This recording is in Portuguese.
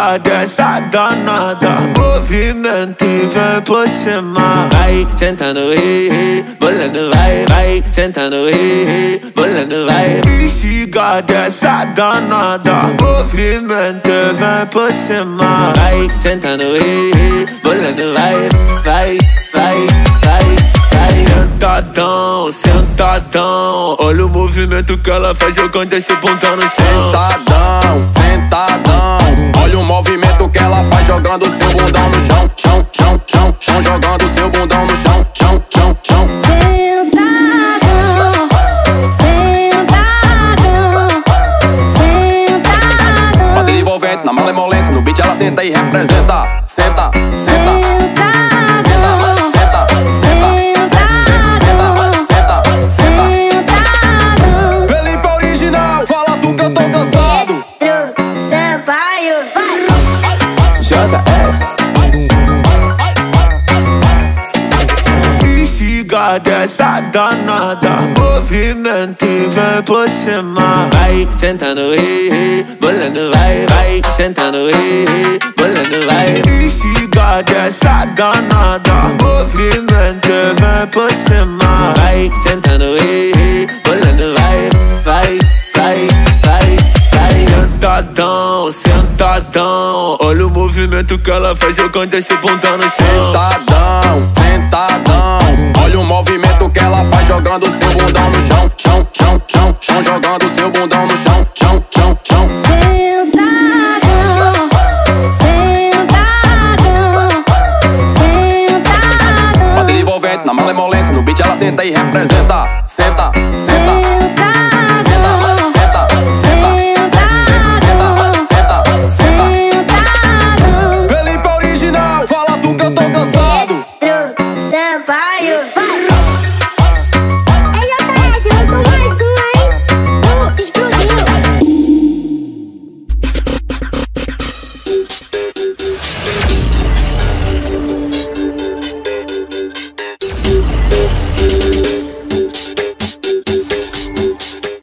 Instiga dessa danada, movimento e vem por cima. Vai sentando, bolando, vai sentando, bolando, vai. Instiga dessa danada, movimento e vem por cima. Vai sentando, bolando, vai. Sentadão, sentadão, olha o movimento que ela faz jogando esse bundão no chão. Sentadão, sentadão, olha o movimento que ela faz jogando seu bundão no chão. Chão, jogando seu bundão no chão. Sentadão, sentadão. Bateria envolvente na malemolência, no beat ela senta e representa. Senta. Felipe original, fala tu que eu tô cansado. JS. Instiga dessa danada, movimento e vem por cima. Vai sentando, bolando, vai sentando, bolando, vai. Instiga dessa danada, movimento e vem por cima. Vai sentando, bolando, vai. Sentadão, sentadão, olha o movimento que ela faz jogando esse bundão no chão. Sentadão, olha o movimento que ela faz jogando seu bundão no chão. Chão, jogando seu bundão no chão. Sentadão. Bateria envolvente na malemolência, no beat ela senta e representa.